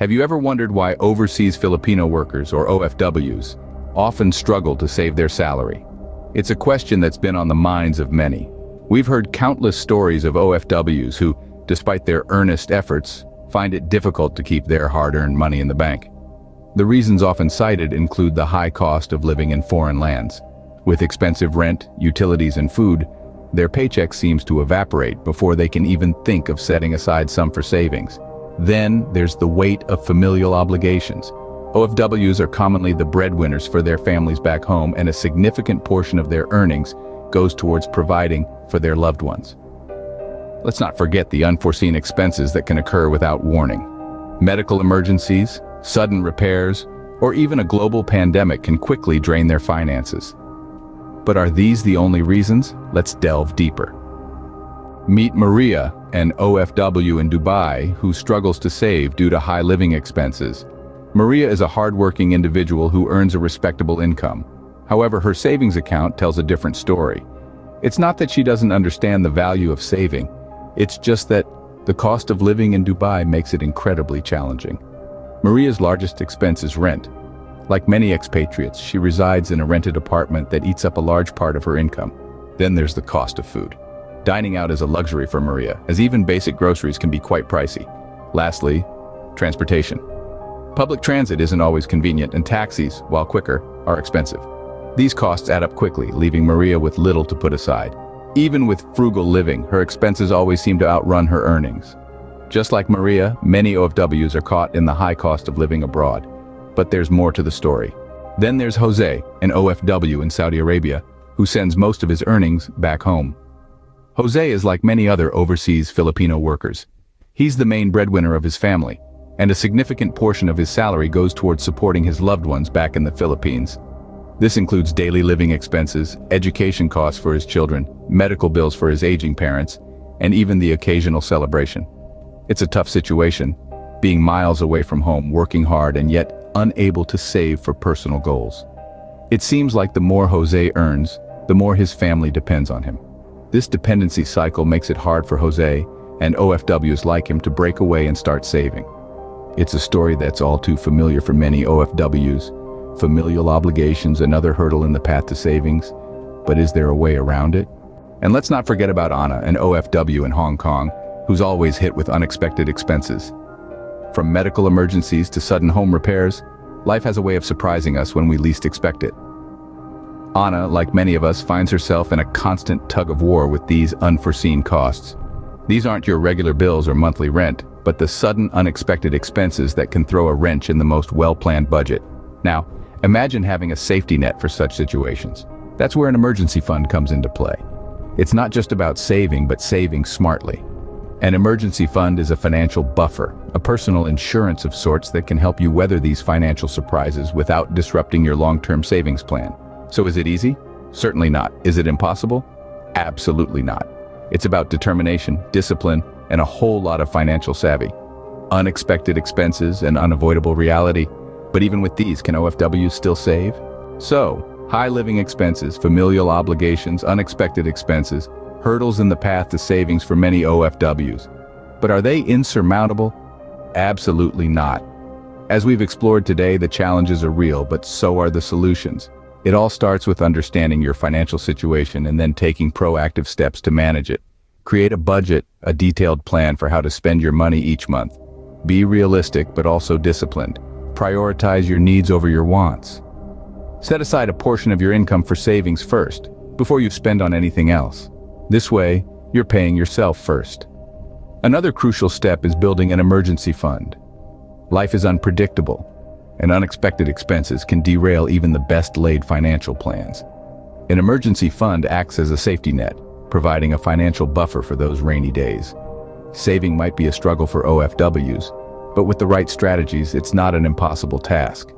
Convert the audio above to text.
Have you ever wondered why Overseas Filipino Workers, or OFWs, often struggle to save their salary? It's a question that's been on the minds of many. We've heard countless stories of OFWs who, despite their earnest efforts, find it difficult to keep their hard-earned money in the bank. The reasons often cited include the high cost of living in foreign lands. With expensive rent, utilities, and food, their paycheck seems to evaporate before they can even think of setting aside some for savings. Then there's the weight of familial obligations. OFWs are commonly the breadwinners for their families back home, and a significant portion of their earnings goes towards providing for their loved ones. Let's not forget the unforeseen expenses that can occur without warning. Medical emergencies, sudden repairs, or even a global pandemic can quickly drain their finances. But are these the only reasons? Let's delve deeper. Meet Maria, an OFW in Dubai who struggles to save due to high living expenses. Maria is a hardworking individual who earns a respectable income. However, her savings account tells a different story. It's not that she doesn't understand the value of saving. It's just that the cost of living in Dubai makes it incredibly challenging. Maria's largest expense is rent. Like many expatriates, she resides in a rented apartment that eats up a large part of her income. Then there's the cost of food. Dining out is a luxury for Maria, as even basic groceries can be quite pricey. Lastly, transportation. Public transit isn't always convenient, and taxis, while quicker, are expensive. These costs add up quickly, leaving Maria with little to put aside. Even with frugal living, her expenses always seem to outrun her earnings. Just like Maria, many OFWs are caught in the high cost of living abroad. But there's more to the story. Then there's Jose, an OFW in Saudi Arabia, who sends most of his earnings back home. Jose is like many other overseas Filipino workers. He's the main breadwinner of his family, and a significant portion of his salary goes towards supporting his loved ones back in the Philippines. This includes daily living expenses, education costs for his children, medical bills for his aging parents, and even the occasional celebration. It's a tough situation, being miles away from home, working hard, and yet unable to save for personal goals. It seems like the more Jose earns, the more his family depends on him. This dependency cycle makes it hard for Jose and OFWs like him to break away and start saving. It's a story that's all too familiar for many OFWs. Familial obligations, another hurdle in the path to savings. But is there a way around it? And let's not forget about Anna, an OFW in Hong Kong, who's always hit with unexpected expenses. From medical emergencies to sudden home repairs, life has a way of surprising us when we least expect it. Anna, like many of us, finds herself in a constant tug-of-war with these unforeseen costs. These aren't your regular bills or monthly rent, but the sudden unexpected expenses that can throw a wrench in the most well-planned budget. Now, imagine having a safety net for such situations. That's where an emergency fund comes into play. It's not just about saving, but saving smartly. An emergency fund is a financial buffer, a personal insurance of sorts that can help you weather these financial surprises without disrupting your long-term savings plan. So is it easy? Certainly not. Is it impossible? Absolutely not. It's about determination, discipline, and a whole lot of financial savvy. Unexpected expenses and unavoidable reality. But even with these, can OFWs still save? So, high living expenses, familial obligations, unexpected expenses, hurdles in the path to savings for many OFWs. But are they insurmountable? Absolutely not. As we've explored today, the challenges are real, but so are the solutions. It all starts with understanding your financial situation and then taking proactive steps to manage it. Create a budget, a detailed plan for how to spend your money each month. Be realistic, but also disciplined. Prioritize your needs over your wants. Set aside a portion of your income for savings first, before you spend on anything else. This way, you're paying yourself first. Another crucial step is building an emergency fund. Life is unpredictable, and unexpected expenses can derail even the best-laid financial plans. An emergency fund acts as a safety net, providing a financial buffer for those rainy days. Saving might be a struggle for OFWs, but with the right strategies, it's not an impossible task.